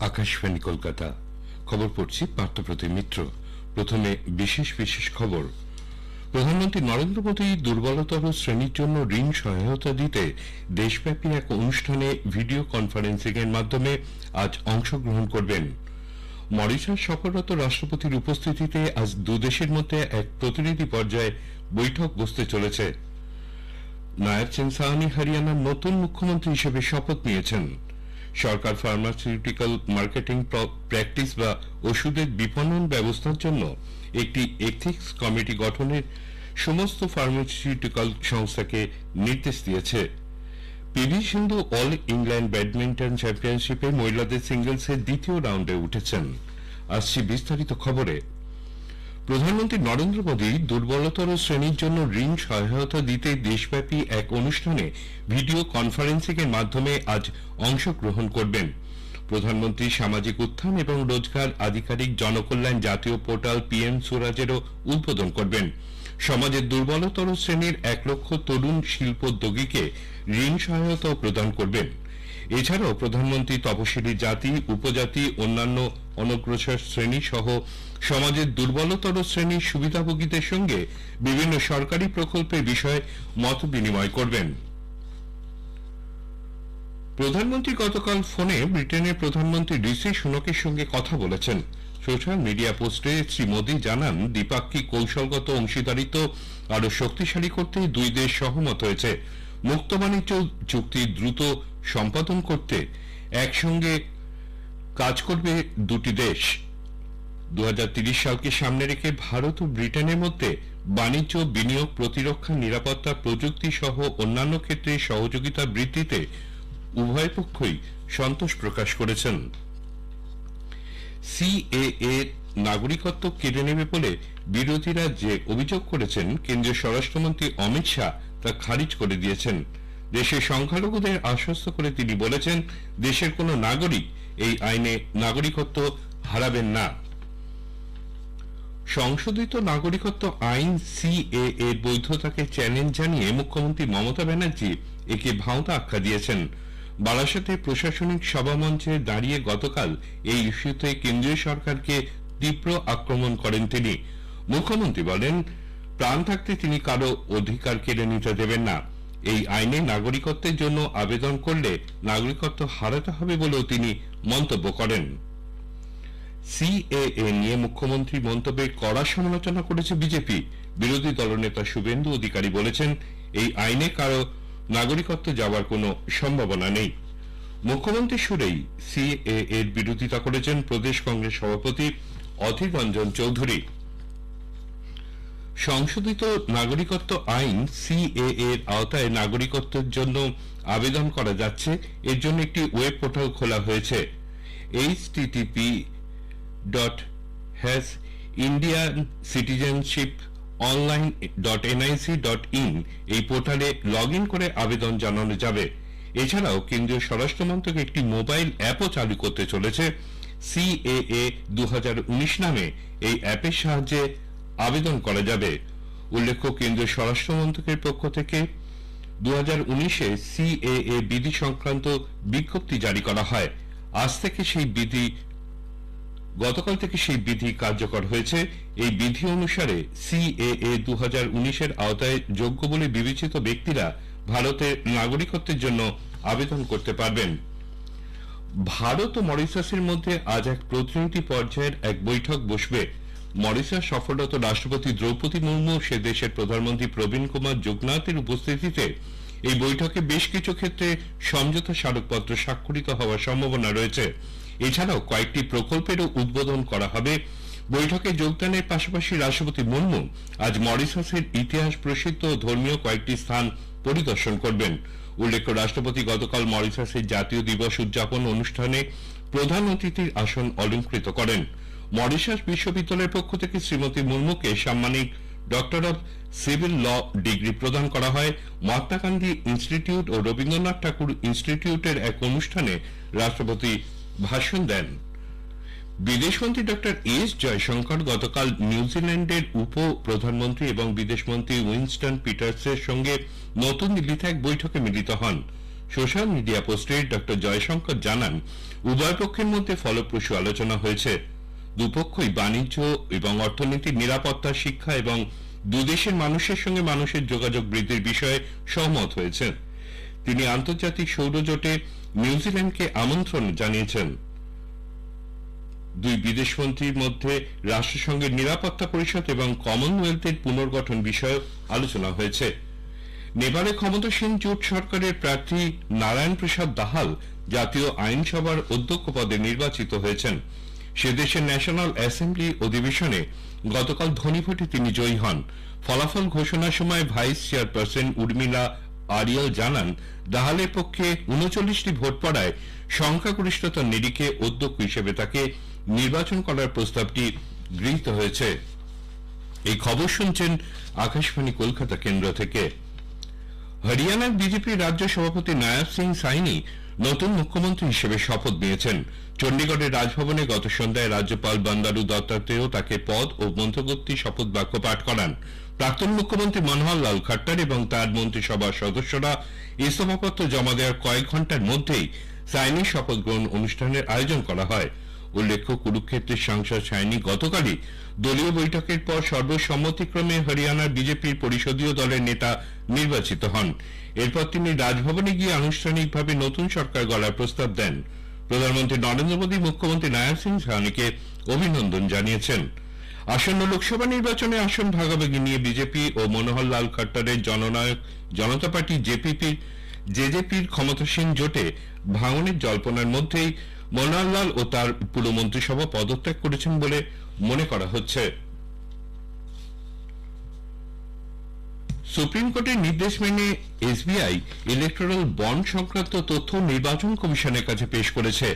আকাশবাণী কলকাতা। খবর পড়ছি পার্থপ্রতিম মিত্র। প্রথমে বিশেষ বিশেষ খবর। প্রধানমন্ত্রী নরেন্দ্র মোদী দুর্বলতর শ্রেণীর জন্য ঋণ সহায়তা দিতে দেশব্যাপী এক অনুষ্ঠানে ভিডিও কনফারেন্সিং এর মাধ্যমে আজ অংশগ্রহণ করবেন। মরিশাস সফররত রাষ্ট্রপতির উপস্থিতিতে আজ দুদেশের মধ্যে এক প্রতিনিধি পর্যায়ে বৈঠক বসতে চলেছে। নায়াব সিং সাহানি হরিয়ানার নতুন মুখ্যমন্ত্রী হিসেবে শপথ নিয়েছেন। সরকার ফার্মাসিউটিক্যাল মার্কেটিং প্র্যাকটিস বা ওষুধের বিপণন ব্যবস্থার জন্য একটি এথিক্স কমিটি গঠনের সমস্ত ফার্মাসিউটিক্যাল সংস্থাকে নির্দেশ দিয়েছে। পিভি সিন্ধু অল ইংল্যান্ড ব্যাডমিন্টন চ্যাম্পিয়নশিপে মহিলাদের সিঙ্গলসের দ্বিতীয় রাউন্ডে উঠেছেন। আসছি বিস্তারিত খবরে। প্রধানমন্ত্রী নরেন্দ্র মোদী দুর্বলতর শ্রেণীর জন্য ঋণ সহায়তা দিতে দেশব্যাপী এক অনুষ্ঠানে ভিডিও কনফারেন্সিং এর মাধ্যমে আজ অংশগ্রহণ করবেন। প্রধানমন্ত্রী সামাজিক উত্থান এবং রোজগার আধিকারিক জনকল্যাণ জাতীয় পোর্টাল পিএম স্বরাজেরও উদ্বোধন করবেন। সমাজের দুর্বলতর শ্রেণীর 1 লক্ষ তরুণ শিল্পোদ্যোগীকে ঋণ সহায়তাও প্রদান করবেন। এছাড়াও প্রধানমন্ত্রী তপশিলি জাতি, উপজাতি, অন্যান্য অনগ্রসর শ্রেণী সহ সমাজের দুর্বলতর শ্রেণীর সুবিধাভোগীদের সঙ্গে বিভিন্ন সরকারি প্রকল্পের বিষয়ে মত বিনিময় করবেন। প্রধানমন্ত্রী গতকাল ফোনে ব্রিটেনের প্রধানমন্ত্রী ঋষি সুনকের সঙ্গে কথা বলেছেন। সোশ্যাল মিডিয়া পোস্টে শ্রী মোদী জানান, দ্বিপাক্ষিক কৌশলগত অংশীদারিত্ব আরো শক্তিশালী করতে দুই দেশ সহমত হয়েছে। মুক্ত বাণিজ্য চুক্তি দ্রুত সম্পাদন করতে একসঙ্গে কাজ করবে দুটি দেশ। 2030 সালকে সামনে রেখে ভারত ও ব্রিটেনের মধ্যে বাণিজ্য, বিনিয়োগ, প্রতিরক্ষা, নিরাপত্তা, প্রযুক্তি সহ অন্যান্য ক্ষেত্রে সহযোগিতা বৃদ্ধিতে উভয় পক্ষই সন্তোষ প্রকাশ করেছেন। সিএএ নাগরিকত্ব কেড়ে নেবে বলে বিরোধীরা যে অভিযোগ করেছেন, কেন্দ্রীয় স্বরাষ্ট্রমন্ত্রী অমিত শাহ তা খারিজ করে দিয়েছেন। দেশের সংখ্যালঘুদের আশ্বস্ত করে তিনি বলেছেন, দেশের কোন নাগরিক এই আইনে নাগরিকত্ব হারাবেন না। সংশোধিত নাগরিকত্ব আইন সিএএ এর বৈধতাকে চ্যালেঞ্জ জানিয়ে মুখ্যমন্ত্রী মমতা ব্যানার্জি একে ভাঁওতা আখ্যা দিয়েছেন। বারাসাতে প্রশাসনিক সভামঞ্চে দাঁড়িয়ে গতকাল এই ইস্যুতে কেন্দ্রীয় সরকারকে তীব্র আক্রমণ করেন তিনি। মুখ্যমন্ত্রী বলেন, প্রাণ থাকতে তিনি কারো অধিকার কেড়ে নিতে দেবেন না। এই আইনে নাগরিকত্বের জন্য আবেদন করলে নাগরিকত্ব হারাতে হবে বলেও তিনি মন্তব্য করেন। সিএএ নিয়ে মুখ্যমন্ত্রী মন্তব্যের কড়া সমালোচনা করেছে বিজেপি। বিরোধী দলনেতা শুভেন্দু অধিকারী বলেছেন, এই আইনে কারো নাগরিকত্ব যাওয়ার কোনো সম্ভাবনা নেই। মুখ্যমন্ত্রী সুরেই সিএএ এর বিরোধিতা করেছেন প্রদেশ কংগ্রেস সভাপতি অধীর রঞ্জন চৌধুরী। সংশোধিত নাগরিকত্ব আইন সিএএ এর আওতায় নাগরিকত্বের জন্য আবেদন করা যাচ্ছে। এর জন্য একটি ওয়েব পোর্টাল খোলা হয়েছে। http://indiancitizenship.online.nic.in এই পোর্টালে লগ ইন করে আবেদন জানানো যাবে। এছাড়াও কেন্দ্রীয় স্বরাষ্ট্র মন্ত্রক একটি মোবাইল অ্যাপও চালু করতে চলেছে। সিএএ 2019 নামে এই অ্যাপের সাহায্যে আবেদন করা যাবে। উল্লেখ্য, কেন্দ্রীয় স্বরাষ্ট্র মন্ত্রকের পক্ষ থেকে 2019-এ সিএএ বিধি সংক্রান্ত বিজ্ঞপ্তি জারি করা হয়। গতকাল থেকে সেই বিধি কার্যকর হয়েছে। এই বিধি অনুসারে সিএএ 2019-এর আওতায় যোগ্য বলে বিবেচিত ব্যক্তিরা ভারতের নাগরিকত্বের জন্য আবেদন করতে পারবেন। ভারত ও মরিশাসের মধ্যে আজ এক প্রতিনিধি পর্যায়ের এক বৈঠক বসবে। মরিশাস সফররত রাষ্ট্রপতি দ্রৌপদী মুর্মু সে দেশের প্রধানমন্ত্রী প্রবীণ কুমার যুগনাথের উপস্থিতিতে এই বৈঠকে বেশ কিছু ক্ষেত্রে সমঝোতা স্মারকপত্র স্বাক্ষরিত হওয়ার সম্ভাবনা রয়েছে। এছাড়াও কয়েকটি প্রকল্পেরও উদ্বোধন করা হবে। বৈঠকে যোগদানের পাশাপাশি রাষ্ট্রপতি মুর্মু আজ মরিশাসের ইতিহাস প্রসিদ্ধ ধর্মীয় কয়েকটি স্থান পরিদর্শন করবেন। উল্লেখ্য, রাষ্ট্রপতি গতকাল মরিশাসের জাতীয় দিবস উদযাপন অনুষ্ঠানে প্রধান অতিথির আসন অলংকৃত করেন। মরিশাস বিশ্ববিদ্যালয়ের পক্ষ থেকে শ্রীমতী মুর্মুকে সাম্মানিক doctor of civil law degree প্রদান করা হয়। মহাত্মা গান্ধী ইনস্টিটিউট ও রবীন্দ্রনাথ ঠাকুর ইনস্টিটিউটের এক অনুষ্ঠানে রাষ্ট্রপতি ভাষণ দেন। বিদেশমন্ত্রী ডক্টর এস জয়শঙ্কর গতকাল নিউজিল্যান্ডের উপ প্রধানমন্ত্রী এবং বিদেশমন্ত্রী উইনস্টন পিটার্সের সঙ্গে নতুন দিল্লিতে এক বৈঠকে মিলিত হন। সোশ্যাল মিডিয়া পোস্টে ডক্টর জয়শঙ্কর জানান, উভয় পক্ষের মধ্যে ফলপ্রসূ আলোচনা হয়েছে। দুপক্ষই বাণিজ্য এবং অর্থনীতির নিরাপত্তা, শিক্ষা এবং দুদেশের মানুষের সঙ্গে মানুষের যোগাযোগ বৃদ্ধির বিষয়ে সহমত হয়েছেন। তিনি আন্তর্জাতিক সৌরজোটে নিউজিল্যান্ডকে আমন্ত্রণ জানিয়েছেন। দুই বিদেশমন্ত্রীর মধ্যে রাষ্ট্রসংঘের নিরাপত্তা পরিষদ এবং কমনওয়েলথের পুনর্গঠন বিষয়ে আলোচনা হয়েছে। নেপালে ক্ষমতাসীন জোট সরকারের প্রার্থী নারায়ণ প্রসাদ দাহাল জাতীয় আইনসভার অধ্যক্ষ পদে নির্বাচিত হয়েছেন। সে দেশের ন্যাশনাল অ্যাসেম্বলি অধিবেশনে গতকাল ধ্বনিভোটে তিনি জয়ী হন। ফলাফল ঘোষণার সময় ভাইস চেয়ারপারসন উর্মিলা আরিয়াল জানান, দাহালের পক্ষে ৩৯টি ভোট পড়ায় সংখ্যাগরিষ্ঠতার নিরিখে অধ্যক্ষ হিসেবে তাকে নির্বাচন করার প্রস্তাবটি গৃহীত হয়েছে। এই খবর শুনছেন আকাশবাণী কলকাতা কেন্দ্র থেকে। হরিয়ানার বিজেপির রাজ্য সভাপতি নায়াব সিং সাইনি নতুন মুখ্যমন্ত্রী হিসেবে শপথ নিয়েছেন। চণ্ডীগড়ের রাজভবনে গত সন্ধ্যায় রাজ্যপাল বন্দারু দত্তাত্রেয় তাকে পদ ও মন্ত্রগতি শপথ বাক্য পাঠ করান। প্রাক্তন মুখ্যমন্ত্রী মনোহর লাল খট্টর এবং তার মন্ত্রিসভার সদস্যরা ইস্তফাপত্র জমা দেওয়ার কয়েক ঘন্টার মধ্যেই সাইনির শপথ গ্রহণ অনুষ্ঠানের আয়োজন করা হয়। উল্লেখ্য, কুরুক্ষেত্রের সাংসদ সাইনি গতকালই দলীয় বৈঠকের পর সর্বসম্মতিক্রমে হরিয়ানার বিজেপির পরিষদীয় দলের নেতা নির্বাচিত হন। এরপর তিনি রাজভবনে গিয়ে আনুষ্ঠানিকভাবে নতুন সরকার গড়ার প্রস্তাব দেন। প্রধানমন্ত্রী নরেন্দ্র মোদী মুখ্যমন্ত্রী নায়াব সিং সাইনিকে অভিনন্দন জানিয়েছেন। আসন্ন লোকসভা নির্বাচনে আসন ভাগাভাগি নিয়ে বিজেপি ও মনোহর লাল খট্টরের জননায়ক জনতা পার্টি জেজেপির ক্ষমতাসীন জোটে ভাঙনের জল্পনার মধ্যেই মনোহর লাল ও তার পুরো মন্ত্রিসভা পদত্যাগ করেছেন বলে মনে করা হচ্ছে। সুপ্রিম কোর্টের নির্দেশ মেনে এসবিআই ইলেকটোরাল বন্ড সংক্রান্ত তথ্য নির্বাচন কমিশনের কাছে পেশ করেছে।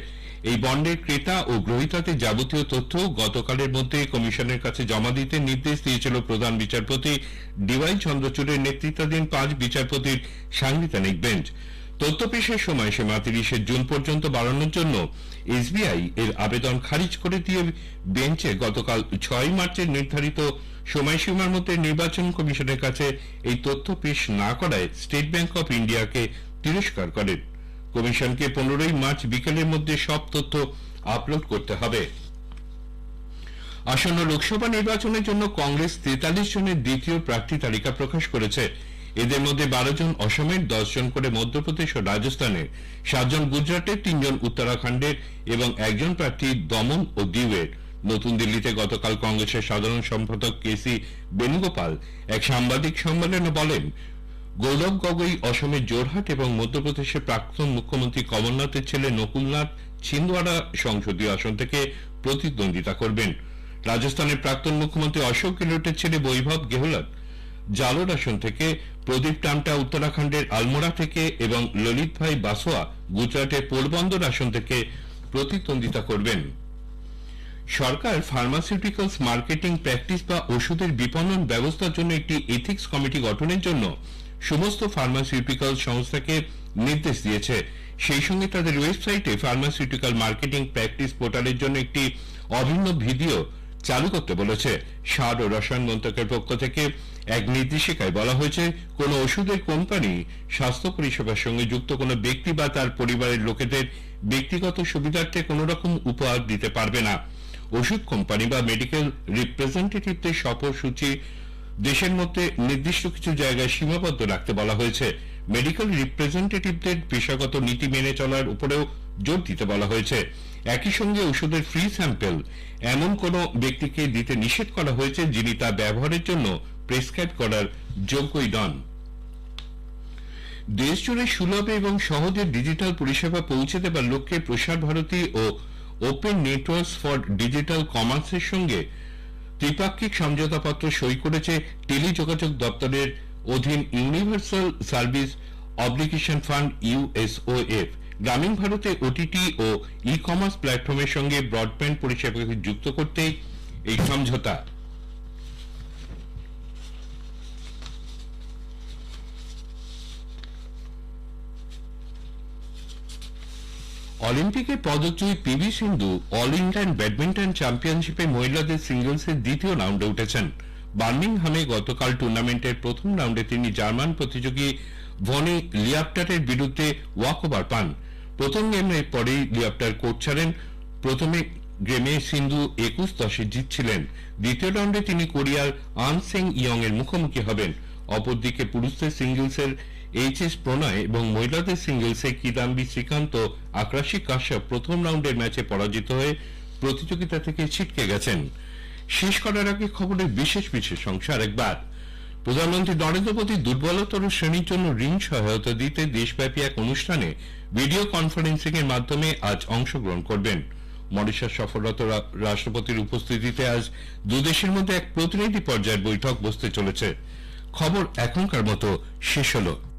এই বন্ডের ক্রেতা ও গ্রহীতাদের যাবতীয় তথ্য গতকালের মধ্যে কমিশনের কাছে জমা দিতে নির্দেশ দিয়েছিল প্রধান বিচারপতি ডিওয়াই চন্দ্রচূড়ের নেতৃত্বাধীন 5 বিচারপতির সাংবিধানিক বেঞ্চ। তথ্য পেশের সময়সীমা 30 জুন পর্যন্ত বাড়ানোর জন্য এসবিআই এর আবেদন খারিজ করে দিয়ে বেঞ্চে গতকাল 6 মার্চের নির্ধারিত সময়সীমার মধ্যে নির্বাচন কমিশনের কাছে এই তথ্য পেশ না করায় স্টেট ব্যাংক অফ ইন্ডিয়াকে তিরস্কার করে। কমিশনকে 15 মার্চ বিকেলের মধ্যে সব তথ্য আপলোড করতে হবে। আসন্ন লোকসভা নির্বাচনের জন্য কংগ্রেস 43 জনের দ্বিতীয় প্রার্থী তালিকা প্রকাশ করেছে। এদের মধ্যে 12 জন অসমের, 10 জন করে মধ্যপ্রদেশ ও রাজস্থানের, 7 জন গুজরাটের, 3 জন উত্তরাখণ্ডের এবং 1 জন প্রার্থী দমন ও দিউয়ের। নতুন দিল্লিতে গতকাল কংগ্রেসের সাধারণ সম্পাদক কেসি বেণুগোপাল এক সাংবাদিক সম্মেলনে বলেন, গৌরব গগৈ অসমের জোরহাট এবং মধ্যপ্রদেশের প্রাক্তন মুখ্যমন্ত্রী কমলনাথের ছেলে নকুলনাথ ছিন্দওয়াড়া সংসদীয় আসন থেকে প্রতিদ্বন্দ্বিতা করবেন। রাজস্থানের প্রাক্তন মুখ্যমন্ত্রী অশোক গেহলটের ছেলে বৈভব গেহলট জালোর আসন থেকে, প্রদীপ টামটা উত্তরাখণ্ডের আলমোড়া থেকে এবং ললিত ভাই বাসোয়া গুজরাটের পোরবন্দর আসন থেকে প্রতিদ্বন্দ্বিতা করবেন। সরকার ফার্মাসিউটিক্যালস মার্কেটিং প্র্যাকটিস বা ওষুধের বিপণন ব্যবস্থার জন্য একটি এথিক্স কমিটি গঠনের জন্য সমস্ত ফার্মাসিউটিক্যাল সংস্থাকে নির্দেশ দিয়েছে। সেই সঙ্গে তাদের ওয়েবসাইটে ফার্মাসিউটিক্যাল মার্কেটিং প্র্যাকটিস পোর্টালের জন্য একটি অভিন্ন ভিডিও চালু করতে বলেছে। সার ও রসায়ন মন্ত্রকের পক্ষ থেকে এক নির্দেশিকায় বলা হয়েছে, কোন ওষুধের কোম্পানি স্বাস্থ্য পরিষেবার সঙ্গে যুক্ত কোনো ব্যক্তি বা তার পরিবারের লোকেদের ব্যক্তিগত সুবিধার্থে কোন রকম উপহার দিতে পারবে না। ওষুধ কোম্পানি বা মেডিকেল রিপ্রেজেন্টেটিভদের সফর সূচি দেশের মধ্যে নির্দিষ্ট কিছু জায়গায় সীমাবদ্ধ রাখতে বলা হয়েছে। মেডিকেল রিপ্রেজেন্টেটিভদের পেশাগত নীতি মেনে চলার উপরেও জোর দিতে বলা হয়েছে। একই সঙ্গে ওষুধের ফ্রি স্যাম্পল এমন কোন ব্যক্তিকে দিতে নিষেধ করা হয়েছে যিনি তা ব্যবহারের জন্য প্রেসক্রাইব করার যোগ্যই নন। দেশজুড়ে সুলভ এবং সহজে ডিজিটাল পরিষেবা পৌঁছে দেবার লক্ষ্যে প্রসার ভারতী ও ওপেন নেটওয়ার্কস ফর ডিজিটাল কমার্সের সঙ্গে ত্রিপাক্ষিক সমঝোতাপত্র সই করেছে টেলিযোগাযোগ দপ্তরের অধীন ইউনিভার্সাল সার্ভিস অবলিগেশন ফান্ড ইউএসওএফ। গ্রামীণ ভারতে ওটিটি ও ই কমার্স প্ল্যাটফর্মের সঙ্গে ব্রডব্যান্ড পরিষেবাকে যুক্ত করতে এই সমঝোতা। অলিম্পিকে পদকজয়ী পিভি সিন্ধু অল ইংল্যান্ড ব্যাডমিন্টন চ্যাম্পিয়নশিপে মহিলাদের সিঙ্গলসের দ্বিতীয় রাউন্ডে উঠেছেন। বার্মিংহামে গতকাল টুর্নামেন্টের প্রথম রাউন্ডে তিনি জার্মান প্রতিযোগী ভনি লিয়াপ্টারের বিরুদ্ধে ওয়াকওভার পান। প্রথম গেমের পরেই লিয়াপ্টার কোর্ট ছাড়েন। প্রথমে গেমে সিন্ধু 21-10 জিতছিলেন। দ্বিতীয় রাউন্ডে তিনি কোরিয়ার আন সেং ইয়ং এর মুখোমুখি হবেন। অপরদিকে পুরুষদের সিঙ্গলসের এইচএস প্রণয় এবং মহিলাদের সিঙ্গলসে কিদাম্বি শ্রীকান্ত আকাশী কাশ্যপ প্রথম রাউন্ডের ম্যাচে পরাজিত হয়ে প্রতিযোগিতা থেকে ছিটকে গেছেন। শেষ করার আগে খবরের বিশেষ অংশ আরেকবার। প্রধানমন্ত্রী নরেন্দ্র মোদী দুর্বলতর শ্রেণীর জন্য ঋণ সহায়তা দিতে দেশব্যাপী এক অনুষ্ঠানে ভিডিও কনফারেন্সিং এর মাধ্যমে আজ অংশগ্রহণ করবেন। মরিশাস সফররত রাষ্ট্রপতির উপস্থিতিতে আজ দুদেশের মধ্যে এক প্রতিনিধি পর্যায়ের বৈঠক বসতে চলেছে। খবর এখনকার মতো শেষ হলো।